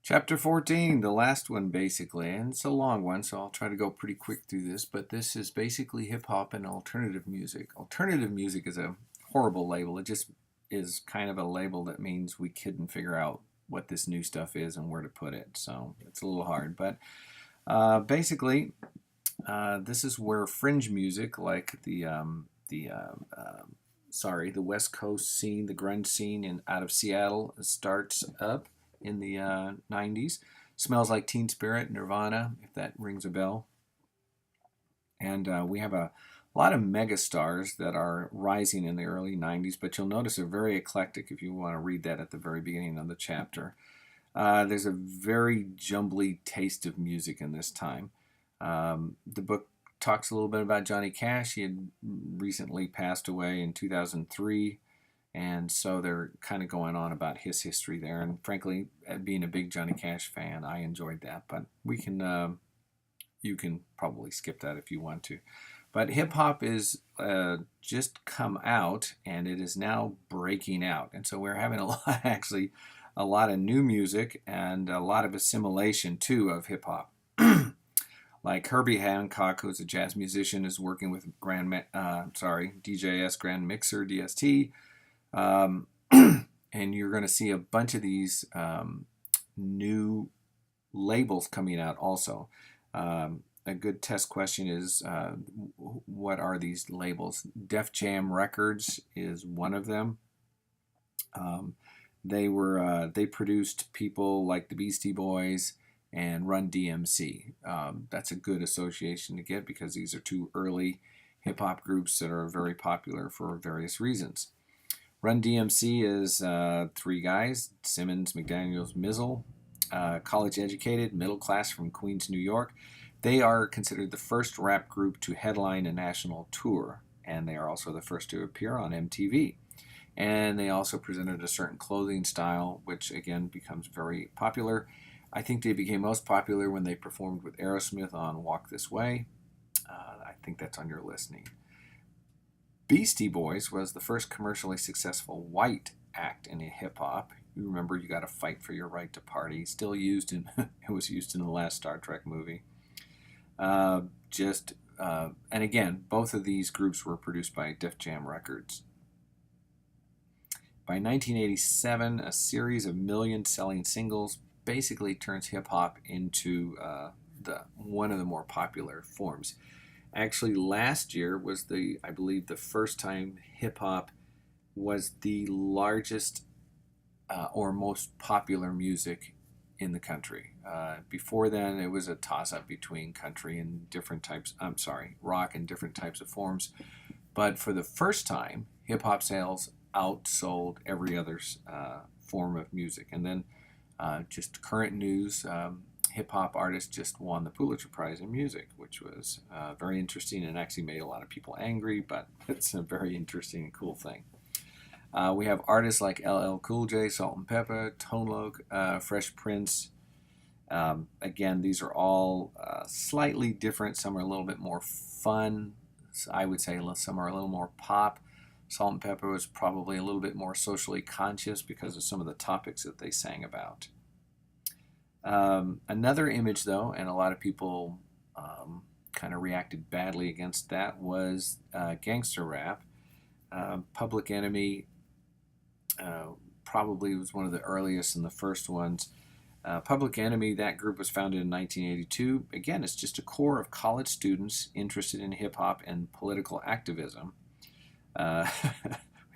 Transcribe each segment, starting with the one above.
Chapter 14, the last one basically, and it's a long one, so I'll try to go pretty quick through this, but this is basically hip hop and alternative music. Alternative music is a horrible label. It just is kind of a label that means we couldn't figure out what this new stuff is and where to put it, so it's a little hard. But basically, this is where fringe music, like the West Coast scene, the grunge scene out of Seattle, starts up in the 90s. Smells Like Teen Spirit, Nirvana, if that rings a bell. And we have a lot of mega stars that are rising in the early 90s, but you'll notice they're very eclectic if you want to read that at the very beginning of the chapter. There's a very jumbly taste of music in this time. The book talks a little bit about Johnny Cash. He had recently passed away in 2003. And so they're kind of going on about his history there. And frankly, being a big Johnny Cash fan, I enjoyed that. But you can probably skip that if you want to. But hip hop is just come out, and it is now breaking out. And so we're having a lot of new music and a lot of assimilation too of hip hop. Like Herbie Hancock, who's a jazz musician, is working with DJS Grand Mixer DST. And you're going to see a bunch of these new labels coming out also. A good test question is, what are these labels? Def Jam Records is one of them. They produced people like the Beastie Boys and Run DMC. That's a good association to get because these are two early hip-hop groups that are very popular for various reasons. Run DMC is three guys, Simmons, McDaniels, Mizzle, college educated, middle class from Queens, New York. They are considered the first rap group to headline a national tour, and they are also the first to appear on MTV. And they also presented a certain clothing style, which again becomes very popular. I think they became most popular when they performed with Aerosmith on Walk This Way. I think that's on your listening. Beastie Boys was the first commercially successful white act in hip hop. You remember You Gotta Fight for Your Right to Party. Still used in, it was used in the last Star Trek movie. And again, both of these groups were produced by Def Jam Records. By 1987, a series of million-selling singles basically turns hip hop into one of the more popular forms. Actually, last year was I believe the first time hip hop was the largest or most popular music in the country. Before then, it was a toss-up between country and rock and different types of forms. But for the first time, hip hop sales outsold every other form of music. And then just current news. Hip-hop artist just won the Pulitzer Prize in music, which was very interesting and actually made a lot of people angry, but it's a very interesting and cool thing. We have artists like LL Cool J, Salt and Pepper, Tone Loc, Fresh Prince. Again, these are all slightly different. Some are a little bit more fun. I would say some are a little more pop. Salt and Pepper was probably a little bit more socially conscious because of some of the topics that they sang about. Another image, though, and a lot of people kind of reacted badly against that, was gangster rap. Public Enemy probably was one of the earliest and the first ones. Public Enemy, that group was founded in 1982. Again, it's just a core of college students interested in hip-hop and political activism. We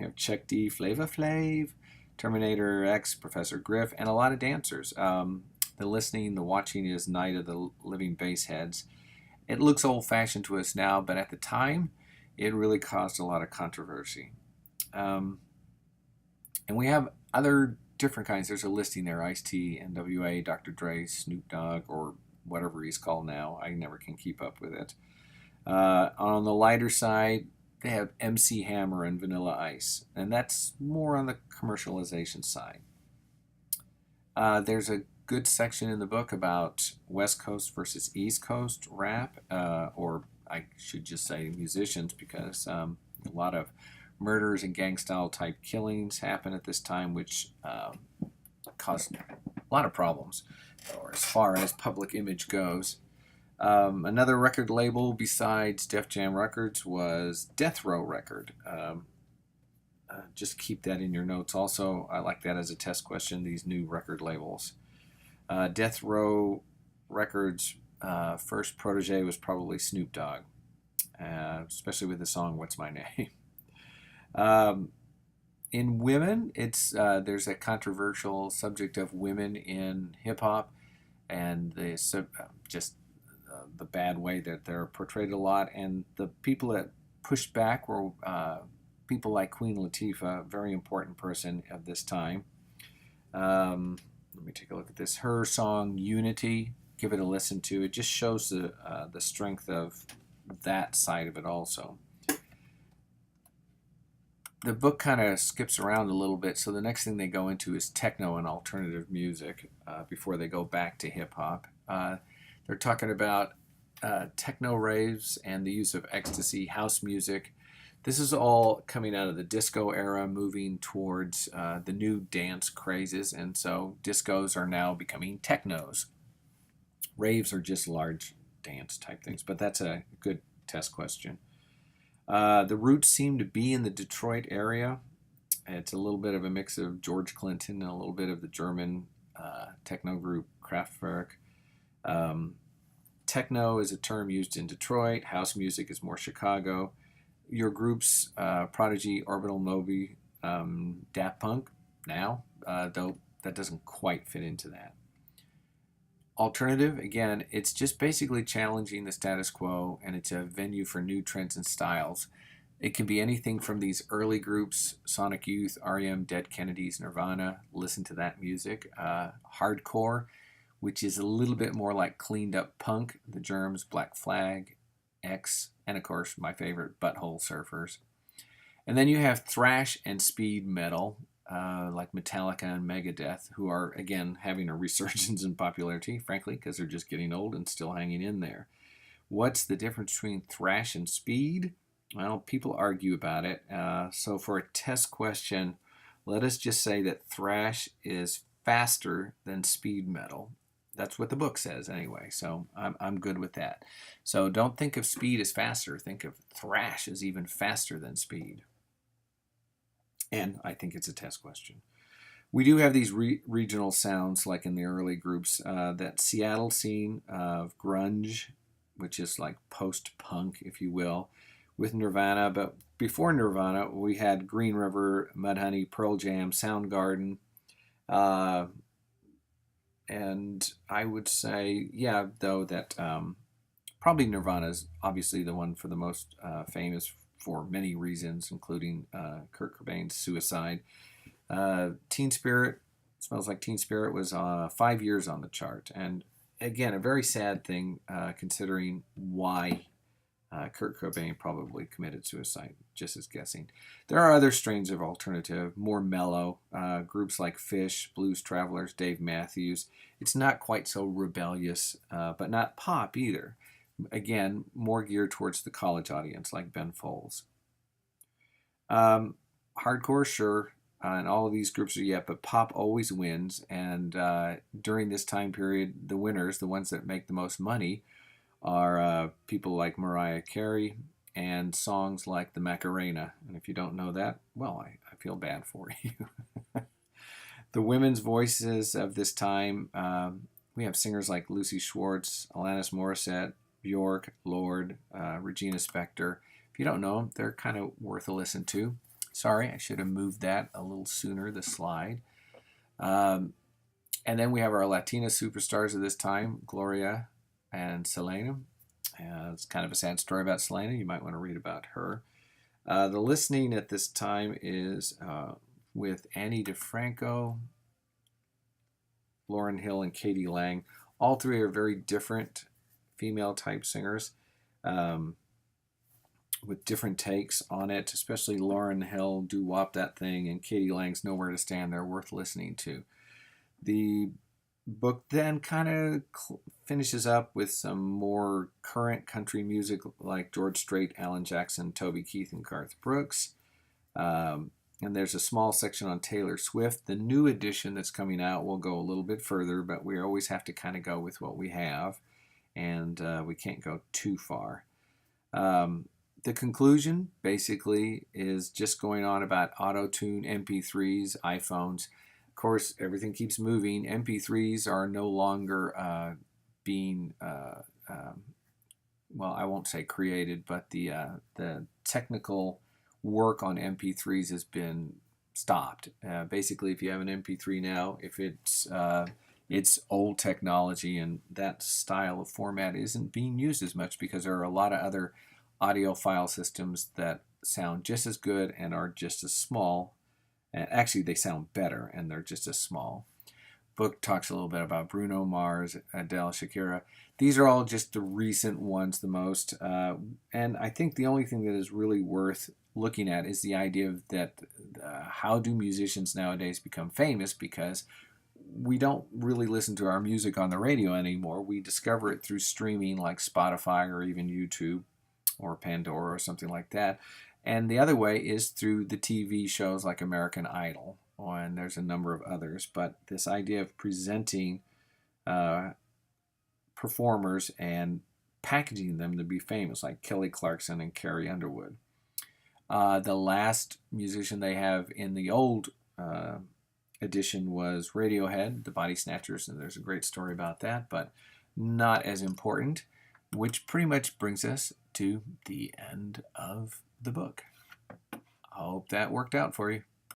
have Chuck D, Flava Flav, Terminator X, Professor Griff, and a lot of dancers. The listening, the watching is Night of the Living Bassheads. It looks old-fashioned to us now, but at the time, it really caused a lot of controversy. And we have other different kinds. There's a listing there: Ice-T, NWA, Dr. Dre, Snoop Dogg, or whatever he's called now. I never can keep up with it. On the lighter side, they have MC Hammer and Vanilla Ice, and that's more on the commercialization side. There's a good section in the book about West Coast versus East Coast rap, or I should just say musicians, because a lot of murders and gang style type killings happen at this time, which caused a lot of problems, or as far as public image goes. Another record label besides Def Jam Records was Death Row Record. Just keep that in your notes. Also, I like that as a test question, these new record labels. Death Row Records' first protege was probably Snoop Dogg, especially with the song "What's My Name." In women, it's there's a controversial subject of women in hip hop, and just the bad way that they're portrayed a lot. And the people that pushed back were people like Queen Latifah, a very important person of this time. Let me take a look at this. Her song "Unity," give it a listen to. It just shows the strength of that side of it also. The book kind of skips around a little bit, so the next thing they go into is techno and alternative music before they go back to hip hop. They're talking about techno raves and the use of ecstasy, house music. This is all coming out of the disco era, moving towards the new dance crazes, and so discos are now becoming technos. Raves are just large dance type things, but that's a good test question. The roots seem to be in the Detroit area. It's a little bit of a mix of George Clinton and a little bit of the German techno group Kraftwerk. Techno is a term used in Detroit. House music is more Chicago. Your groups, Prodigy, Orbital Moby, Daft Punk, now, though that doesn't quite fit into that. Alternative, again, it's just basically challenging the status quo, and it's a venue for new trends and styles. It can be anything from these early groups, Sonic Youth, R.E.M., Dead Kennedys, Nirvana, listen to that music. Hardcore, which is a little bit more like cleaned up punk, The Germs, Black Flag, X, and of course my favorite, Butthole Surfers. And then you have thrash and speed metal, like Metallica and Megadeth, who are, again, having a resurgence in popularity, frankly, because they're just getting old and still hanging in there. What's the difference between thrash and speed? Well, people argue about it. So for a test question, let us just say that thrash is faster than speed metal. That's what the book says anyway, so I'm good with that. So don't think of speed as faster. Think of thrash as even faster than speed. And I think it's a test question. We do have these regional sounds, like in the early groups. That Seattle scene of grunge, which is like post-punk, if you will, with Nirvana. But before Nirvana, we had Green River, Mudhoney, Pearl Jam, Soundgarden. And I would say, yeah, though, that probably Nirvana is obviously the one for the most famous for many reasons, including Kurt Cobain's suicide. Teen Spirit, Smells Like Teen Spirit, was 5 years on the chart. And again, a very sad thing considering why Kurt Cobain probably committed suicide, just as guessing. There are other strains of alternative, more mellow, groups like Fish, Blues Travelers, Dave Matthews. It's not quite so rebellious, but not pop either. Again, more geared towards the college audience, like Ben Folds. Hardcore, sure, and all of these groups are yet, but pop always wins. And during this time period, the winners, the ones that make the most money, are people like Mariah Carey and songs like the Macarena. And if you don't know that, well, I feel bad for you. The women's voices of this time, we have singers like Lucy Schwartz, Alanis Morissette, Bjork, Lorde, Regina Spektor. If you don't know them, they're kind of worth a listen to. Sorry, I should have moved that a little sooner, the slide. And then we have our Latina superstars of this time, Gloria and Selena. It's kind of a sad story about Selena. You might want to read about her. The listening at this time is with Annie DeFranco, Lauryn Hill, and Katie Lang. All three are very different female-type singers with different takes on it, especially Lauryn Hill, doo-wop that thing, and Katie Lang's Nowhere to Stand. They're worth listening to. The book then kind of finishes up with some more current country music like George Strait, Alan Jackson, Toby Keith, and Garth Brooks. and there's a small section on Taylor Swift. The new edition that's coming out will go a little bit further, but we always have to kind of go with what we have, and we can't go too far. The conclusion basically is just going on about auto-tune MP3s, iPhones. Of course, everything keeps moving. MP3s are no longer being, well, I won't say created, but the technical work on MP3s has been stopped. Basically, if you have an MP3 now, if it's old technology, and that style of format isn't being used as much because there are a lot of other audio file systems that sound just as good and are just as small. Actually, they sound better and they're just as small. Book talks a little bit about Bruno Mars, Adele, Shakira. These are all just the recent ones the most. And I think the only thing that is really worth looking at is the idea of that how do musicians nowadays become famous, because we don't really listen to our music on the radio anymore. We discover it through streaming like Spotify or even YouTube or Pandora or something like that. And the other way is through the TV shows like American Idol, and there's a number of others. But this idea of presenting performers and packaging them to be famous, like Kelly Clarkson and Carrie Underwood. The last musician they have in the old edition was Radiohead, the Body Snatchers, and there's a great story about that, but not as important, which pretty much brings us to the end of the book. I hope that worked out for you.